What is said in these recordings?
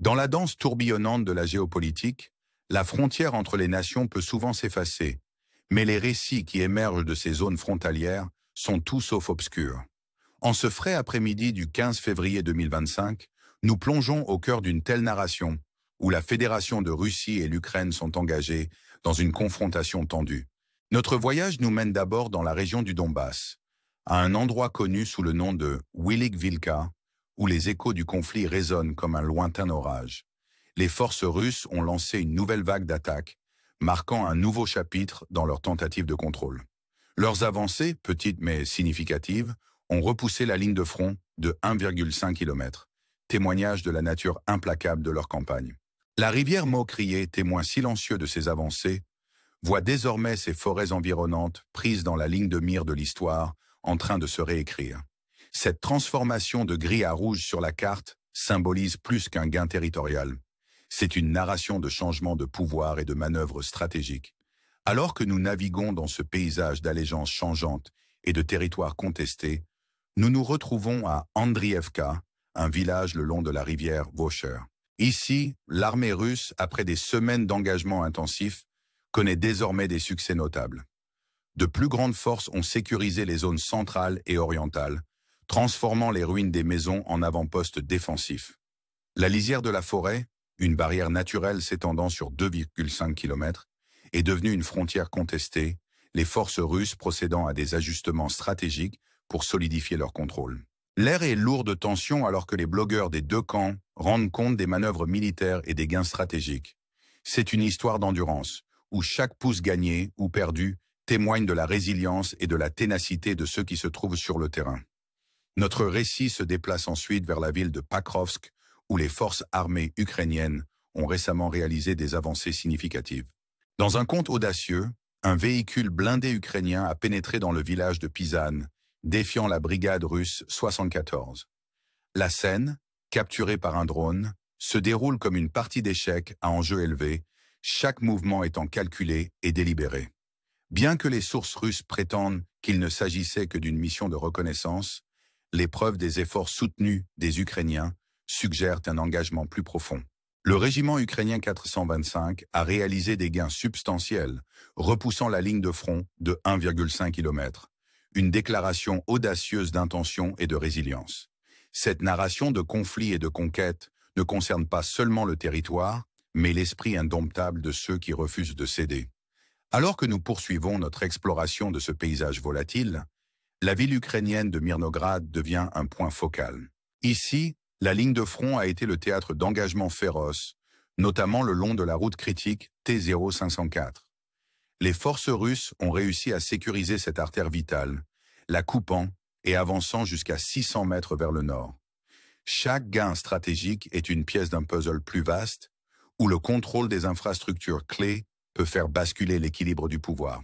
Dans la danse tourbillonnante de la géopolitique, la frontière entre les nations peut souvent s'effacer, mais les récits qui émergent de ces zones frontalières sont tout sauf obscurs. En ce frais après-midi du 15 février 2025, nous plongeons au cœur d'une telle narration, où la Fédération de Russie et l'Ukraine sont engagées dans une confrontation tendue. Notre voyage nous mène d'abord dans la région du Donbass, à un endroit connu sous le nom de Wilik-Vilka, où les échos du conflit résonnent comme un lointain orage. Les forces russes ont lancé une nouvelle vague d'attaques, marquant un nouveau chapitre dans leur tentative de contrôle. Leurs avancées, petites mais significatives, ont repoussé la ligne de front de 1,5 km, témoignage de la nature implacable de leur campagne. La rivière Mokrié, témoin silencieux de ces avancées, voit désormais ses forêts environnantes prises dans la ligne de mire de l'histoire en train de se réécrire. Cette transformation de gris à rouge sur la carte symbolise plus qu'un gain territorial. C'est une narration de changement de pouvoir et de manœuvres stratégiques. Alors que nous naviguons dans ce paysage d'allégeances changeantes et de territoires contestés, nous nous retrouvons à Andriivka, un village le long de la rivière Vocher. Ici, l'armée russe, après des semaines d'engagement intensif, connaît désormais des succès notables. De plus grandes forces ont sécurisé les zones centrales et orientales, transformant les ruines des maisons en avant-postes défensifs. La lisière de la forêt, une barrière naturelle s'étendant sur 2,5 km, est devenue une frontière contestée, les forces russes procédant à des ajustements stratégiques pour solidifier leur contrôle. L'air est lourd de tension alors que les blogueurs des deux camps rendent compte des manœuvres militaires et des gains stratégiques. C'est une histoire d'endurance, où chaque pouce gagné ou perdu témoigne de la résilience et de la ténacité de ceux qui se trouvent sur le terrain. Notre récit se déplace ensuite vers la ville de Pakrovsk, où les forces armées ukrainiennes ont récemment réalisé des avancées significatives. Dans un conte audacieux, un véhicule blindé ukrainien a pénétré dans le village de Pizan, défiant la brigade russe 74. La scène, capturée par un drone, se déroule comme une partie d'échecs à enjeu élevé, chaque mouvement étant calculé et délibéré. Bien que les sources russes prétendent qu'il ne s'agissait que d'une mission de reconnaissance, les preuves des efforts soutenus des Ukrainiens suggèrent un engagement plus profond. Le régiment ukrainien 425 a réalisé des gains substantiels, repoussant la ligne de front de 1,5 km. Une déclaration audacieuse d'intention et de résilience. Cette narration de conflit et de conquête ne concerne pas seulement le territoire, mais l'esprit indomptable de ceux qui refusent de céder. Alors que nous poursuivons notre exploration de ce paysage volatile, la ville ukrainienne de Mirnograd devient un point focal. Ici, la ligne de front a été le théâtre d'engagements féroces, notamment le long de la route critique T0504. Les forces russes ont réussi à sécuriser cette artère vitale, la coupant et avançant jusqu'à 600 mètres vers le nord. Chaque gain stratégique est une pièce d'un puzzle plus vaste, où le contrôle des infrastructures clés peut faire basculer l'équilibre du pouvoir.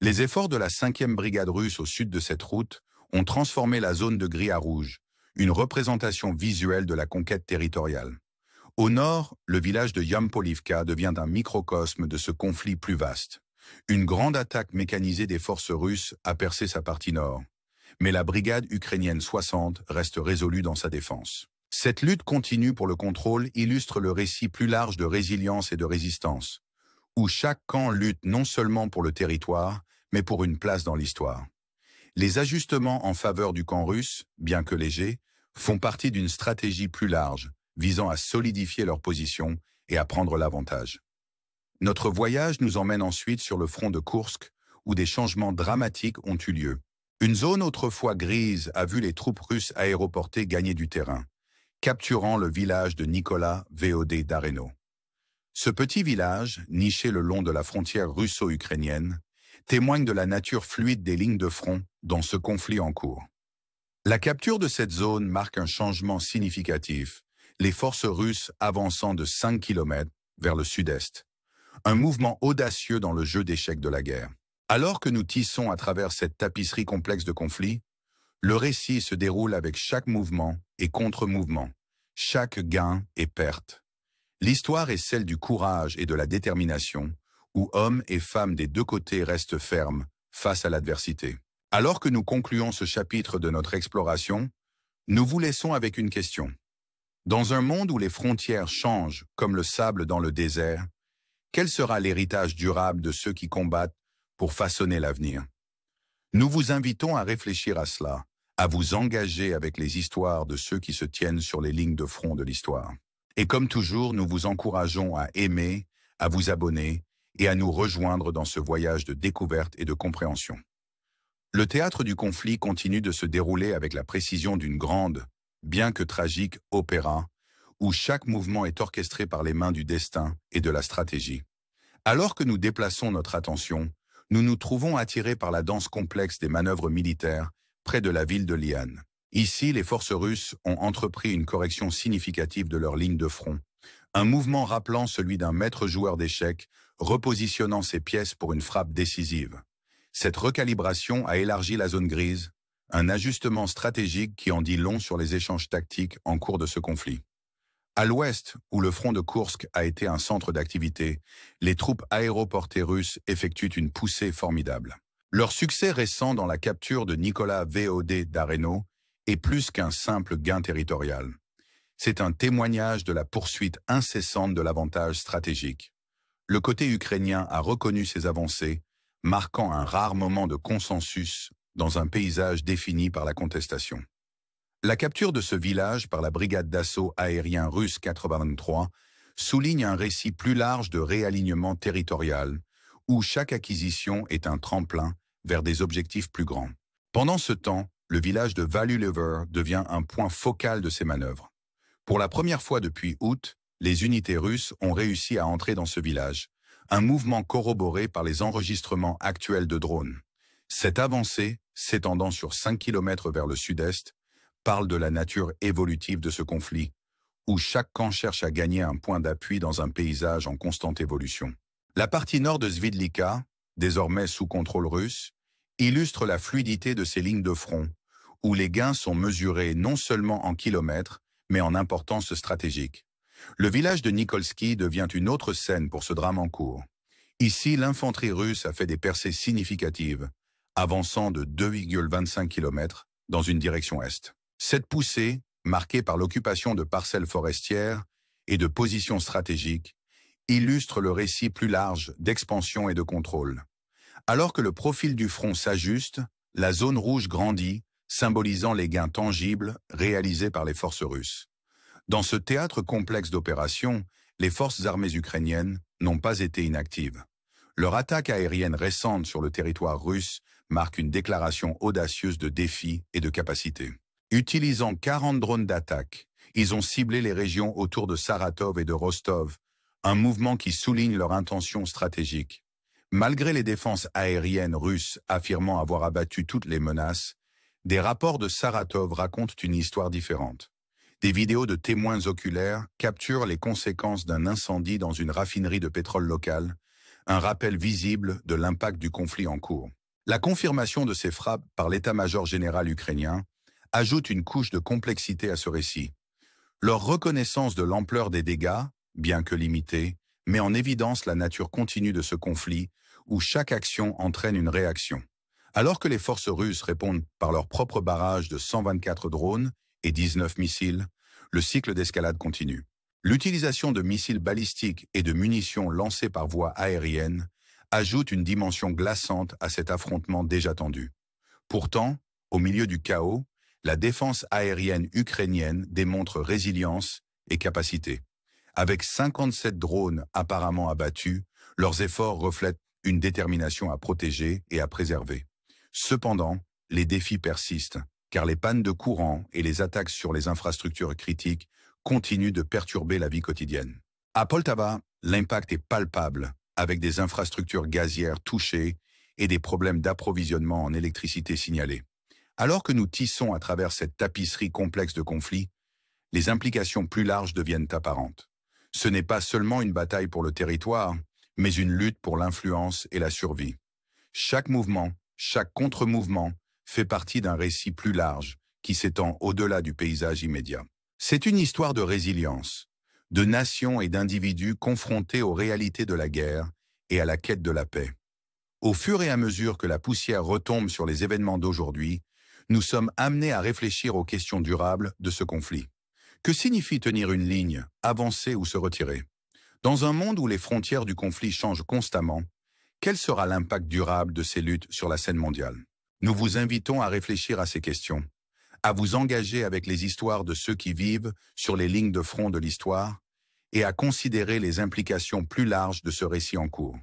Les efforts de la 5e brigade russe au sud de cette route ont transformé la zone de gris à rouge, une représentation visuelle de la conquête territoriale. Au nord, le village de Yampolivka devient un microcosme de ce conflit plus vaste. Une grande attaque mécanisée des forces russes a percé sa partie nord, mais la brigade ukrainienne 60 reste résolue dans sa défense. Cette lutte continue pour le contrôle illustre le récit plus large de résilience et de résistance, où chaque camp lutte non seulement pour le territoire, mais pour une place dans l'histoire. Les ajustements en faveur du camp russe, bien que légers, font partie d'une stratégie plus large, visant à solidifier leur position et à prendre l'avantage. Notre voyage nous emmène ensuite sur le front de Koursk, où des changements dramatiques ont eu lieu. Une zone autrefois grise a vu les troupes russes aéroportées gagner du terrain, capturant le village de Nicolas VOD d'Areno. Ce petit village, niché le long de la frontière russo-ukrainienne, témoigne de la nature fluide des lignes de front dans ce conflit en cours. La capture de cette zone marque un changement significatif, les forces russes avançant de 5 km vers le sud-est. Un mouvement audacieux dans le jeu d'échecs de la guerre. Alors que nous tissons à travers cette tapisserie complexe de conflits, le récit se déroule avec chaque mouvement et contre-mouvement, chaque gain et perte. L'histoire est celle du courage et de la détermination, où hommes et femmes des deux côtés restent fermes face à l'adversité. Alors que nous concluons ce chapitre de notre exploration, nous vous laissons avec une question. Dans un monde où les frontières changent comme le sable dans le désert, quel sera l'héritage durable de ceux qui combattent pour façonner l'avenir? Nous vous invitons à réfléchir à cela, à vous engager avec les histoires de ceux qui se tiennent sur les lignes de front de l'histoire. Et comme toujours, nous vous encourageons à aimer, à vous abonner et à nous rejoindre dans ce voyage de découverte et de compréhension. Le théâtre du conflit continue de se dérouler avec la précision d'une grande, bien que tragique, opéra, où chaque mouvement est orchestré par les mains du destin et de la stratégie. Alors que nous déplaçons notre attention, nous nous trouvons attirés par la danse complexe des manœuvres militaires près de la ville de Lian. Ici, les forces russes ont entrepris une correction significative de leur ligne de front, un mouvement rappelant celui d'un maître joueur d'échecs, repositionnant ses pièces pour une frappe décisive. Cette recalibration a élargi la zone grise, un ajustement stratégique qui en dit long sur les échanges tactiques en cours de ce conflit. À l'ouest, où le front de Koursk a été un centre d'activité, les troupes aéroportées russes effectuent une poussée formidable. Leur succès récent dans la capture de Nicolas Vod d'Areno est plus qu'un simple gain territorial. C'est un témoignage de la poursuite incessante de l'avantage stratégique. Le côté ukrainien a reconnu ces avancées, marquant un rare moment de consensus dans un paysage défini par la contestation. La capture de ce village par la brigade d'assaut aérien russe 83 souligne un récit plus large de réalignement territorial, où chaque acquisition est un tremplin vers des objectifs plus grands. Pendant ce temps, le village de Valulever devient un point focal de ces manœuvres. Pour la première fois depuis août, les unités russes ont réussi à entrer dans ce village, un mouvement corroboré par les enregistrements actuels de drones. Cette avancée, s'étendant sur 5 km vers le sud-est, parle de la nature évolutive de ce conflit, où chaque camp cherche à gagner un point d'appui dans un paysage en constante évolution. La partie nord de Svitlyka, désormais sous contrôle russe, illustre la fluidité de ces lignes de front, où les gains sont mesurés non seulement en kilomètres, mais en importance stratégique. Le village de Nikolski devient une autre scène pour ce drame en cours. Ici, l'infanterie russe a fait des percées significatives, avançant de 2,25 km dans une direction est. Cette poussée, marquée par l'occupation de parcelles forestières et de positions stratégiques, illustre le récit plus large d'expansion et de contrôle. Alors que le profil du front s'ajuste, la zone rouge grandit, symbolisant les gains tangibles réalisés par les forces russes. Dans ce théâtre complexe d'opérations, les forces armées ukrainiennes n'ont pas été inactives. Leur attaque aérienne récente sur le territoire russe marque une déclaration audacieuse de défi et de capacité. Utilisant 40 drones d'attaque, ils ont ciblé les régions autour de Saratov et de Rostov, un mouvement qui souligne leur intention stratégique. Malgré les défenses aériennes russes affirmant avoir abattu toutes les menaces, des rapports de Saratov racontent une histoire différente. Des vidéos de témoins oculaires capturent les conséquences d'un incendie dans une raffinerie de pétrole locale, un rappel visible de l'impact du conflit en cours. La confirmation de ces frappes par l'état-major général ukrainien ajoute une couche de complexité à ce récit. Leur reconnaissance de l'ampleur des dégâts, bien que limitée, met en évidence la nature continue de ce conflit où chaque action entraîne une réaction. Alors que les forces russes répondent par leur propre barrage de 124 drones et 19 missiles, le cycle d'escalade continue. L'utilisation de missiles balistiques et de munitions lancées par voie aérienne ajoute une dimension glaçante à cet affrontement déjà tendu. Pourtant, au milieu du chaos, la défense aérienne ukrainienne démontre résilience et capacité. Avec 57 drones apparemment abattus, leurs efforts reflètent une détermination à protéger et à préserver. Cependant, les défis persistent, car les pannes de courant et les attaques sur les infrastructures critiques continuent de perturber la vie quotidienne. À Poltava, l'impact est palpable, avec des infrastructures gazières touchées et des problèmes d'approvisionnement en électricité signalés. Alors que nous tissons à travers cette tapisserie complexe de conflits, les implications plus larges deviennent apparentes. Ce n'est pas seulement une bataille pour le territoire, mais une lutte pour l'influence et la survie. Chaque mouvement, chaque contre-mouvement fait partie d'un récit plus large qui s'étend au-delà du paysage immédiat. C'est une histoire de résilience, de nations et d'individus confrontés aux réalités de la guerre et à la quête de la paix. Au fur et à mesure que la poussière retombe sur les événements d'aujourd'hui, nous sommes amenés à réfléchir aux questions durables de ce conflit. Que signifie tenir une ligne, avancer ou se retirer? Dans un monde où les frontières du conflit changent constamment, quel sera l'impact durable de ces luttes sur la scène mondiale? Nous vous invitons à réfléchir à ces questions, à vous engager avec les histoires de ceux qui vivent sur les lignes de front de l'histoire et à considérer les implications plus larges de ce récit en cours.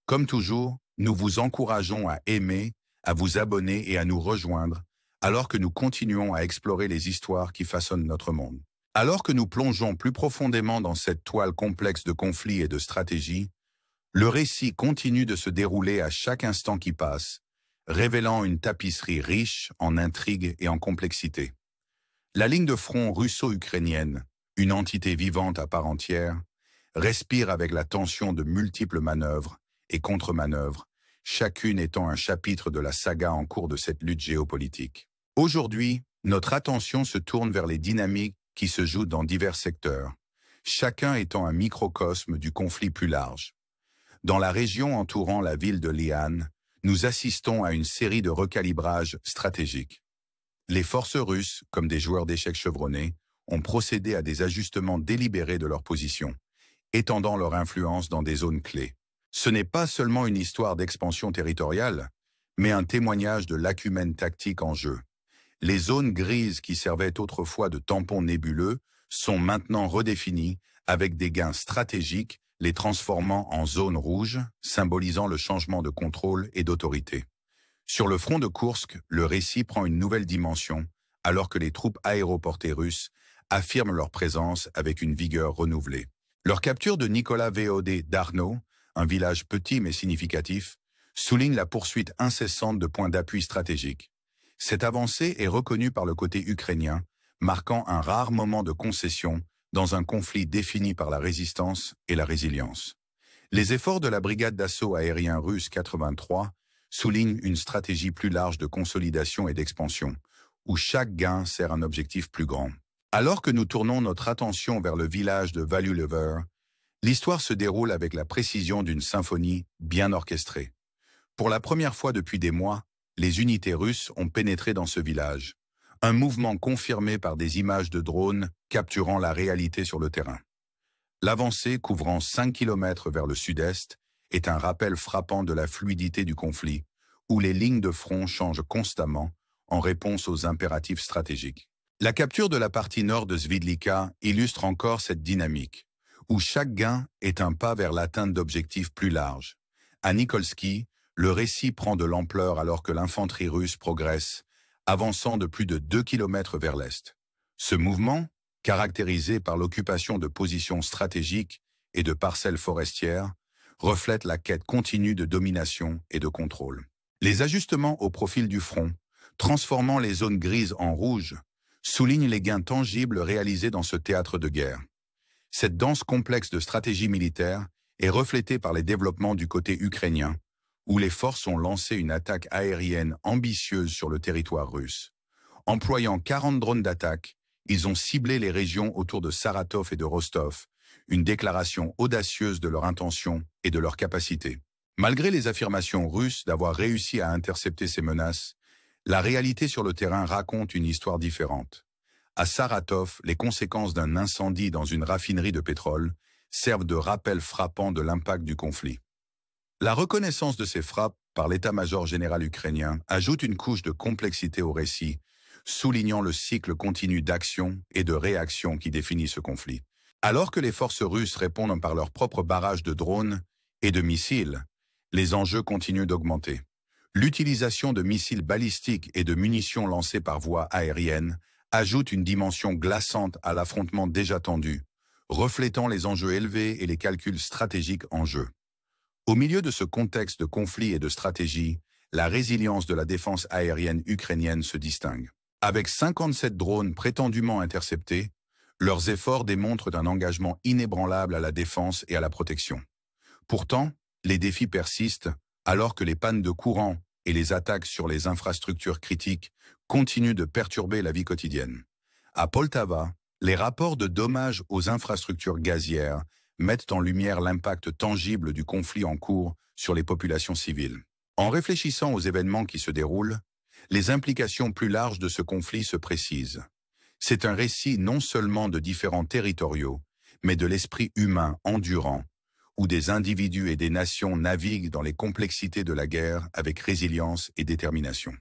Comme toujours, nous vous encourageons à aimer, à vous abonner et à nous rejoindre alors que nous continuons à explorer les histoires qui façonnent notre monde. Alors que nous plongeons plus profondément dans cette toile complexe de conflits et de stratégies, le récit continue de se dérouler à chaque instant qui passe, révélant une tapisserie riche en intrigues et en complexité. La ligne de front russo-ukrainienne, une entité vivante à part entière, respire avec la tension de multiples manœuvres et contre-manœuvres, chacune étant un chapitre de la saga en cours de cette lutte géopolitique. Aujourd'hui, notre attention se tourne vers les dynamiques qui se jouent dans divers secteurs, chacun étant un microcosme du conflit plus large. Dans la région entourant la ville de Liane, nous assistons à une série de recalibrages stratégiques. Les forces russes, comme des joueurs d'échecs chevronnés, ont procédé à des ajustements délibérés de leur position, étendant leur influence dans des zones clés. Ce n'est pas seulement une histoire d'expansion territoriale, mais un témoignage de l'acumène tactique en jeu. Les zones grises qui servaient autrefois de tampons nébuleux sont maintenant redéfinies avec des gains stratégiques les transformant en zones rouges, symbolisant le changement de contrôle et d'autorité. Sur le front de Koursk, le récit prend une nouvelle dimension, alors que les troupes aéroportées russes affirment leur présence avec une vigueur renouvelée. Leur capture de Nicolas VOD d'Arnaud, un village petit mais significatif, souligne la poursuite incessante de points d'appui stratégiques. Cette avancée est reconnue par le côté ukrainien, marquant un rare moment de concession dans un conflit défini par la résistance et la résilience. Les efforts de la brigade d'assaut aérien russe 83 soulignent une stratégie plus large de consolidation et d'expansion, où chaque gain sert un objectif plus grand. Alors que nous tournons notre attention vers le village de Valulever, l'histoire se déroule avec la précision d'une symphonie bien orchestrée. Pour la première fois depuis des mois, les unités russes ont pénétré dans ce village, un mouvement confirmé par des images de drones capturant la réalité sur le terrain. L'avancée, couvrant 5 km vers le sud-est, est un rappel frappant de la fluidité du conflit, où les lignes de front changent constamment en réponse aux impératifs stratégiques. La capture de la partie nord de Svidlika illustre encore cette dynamique, où chaque gain est un pas vers l'atteinte d'objectifs plus larges. À Nikolski, le récit prend de l'ampleur alors que l'infanterie russe progresse, avançant de plus de 2 km vers l'est. Ce mouvement, caractérisé par l'occupation de positions stratégiques et de parcelles forestières, reflète la quête continue de domination et de contrôle. Les ajustements au profil du front, transformant les zones grises en rouges, soulignent les gains tangibles réalisés dans ce théâtre de guerre. Cette danse complexe de stratégie militaire est reflétée par les développements du côté ukrainien, où les forces ont lancé une attaque aérienne ambitieuse sur le territoire russe. Employant 40 drones d'attaque, ils ont ciblé les régions autour de Saratov et de Rostov, une déclaration audacieuse de leur intention et de leur capacité. Malgré les affirmations russes d'avoir réussi à intercepter ces menaces, la réalité sur le terrain raconte une histoire différente. À Saratov, les conséquences d'un incendie dans une raffinerie de pétrole servent de rappel frappant de l'impact du conflit. La reconnaissance de ces frappes par l'état-major général ukrainien ajoute une couche de complexité au récit, soulignant le cycle continu d'action et de réaction qui définit ce conflit. Alors que les forces russes répondent par leurs propres barrages de drones et de missiles, les enjeux continuent d'augmenter. L'utilisation de missiles balistiques et de munitions lancées par voie aérienne ajoute une dimension glaçante à l'affrontement déjà tendu, reflétant les enjeux élevés et les calculs stratégiques en jeu. Au milieu de ce contexte de conflit et de stratégie, la résilience de la défense aérienne ukrainienne se distingue. Avec 57 drones prétendument interceptés, leurs efforts démontrent un engagement inébranlable à la défense et à la protection. Pourtant, les défis persistent alors que les pannes de courant et les attaques sur les infrastructures critiques continuent de perturber la vie quotidienne. À Poltava, les rapports de dommages aux infrastructures gazières mettent en lumière l'impact tangible du conflit en cours sur les populations civiles. En réfléchissant aux événements qui se déroulent, les implications plus larges de ce conflit se précisent. C'est un récit non seulement de différents territoriaux, mais de l'esprit humain endurant, où des individus et des nations naviguent dans les complexités de la guerre avec résilience et détermination.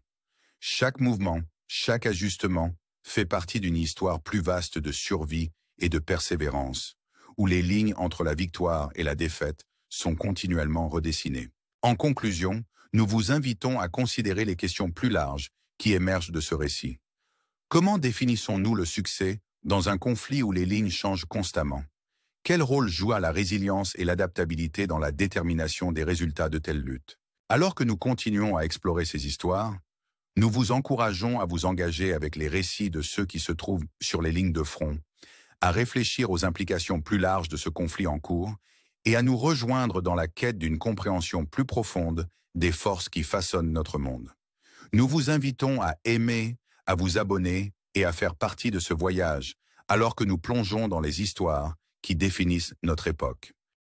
Chaque mouvement, chaque ajustement fait partie d'une histoire plus vaste de survie et de persévérance, où les lignes entre la victoire et la défaite sont continuellement redessinées. En conclusion, nous vous invitons à considérer les questions plus larges qui émergent de ce récit. Comment définissons-nous le succès dans un conflit où les lignes changent constamment? Quel rôle joua la résilience et l'adaptabilité dans la détermination des résultats de telles luttes? Alors que nous continuons à explorer ces histoires, nous vous encourageons à vous engager avec les récits de ceux qui se trouvent sur les lignes de front, à réfléchir aux implications plus larges de ce conflit en cours et à nous rejoindre dans la quête d'une compréhension plus profonde des forces qui façonnent notre monde. Nous vous invitons à aimer, à vous abonner et à faire partie de ce voyage, alors que nous plongeons dans les histoires qui définissent notre époque.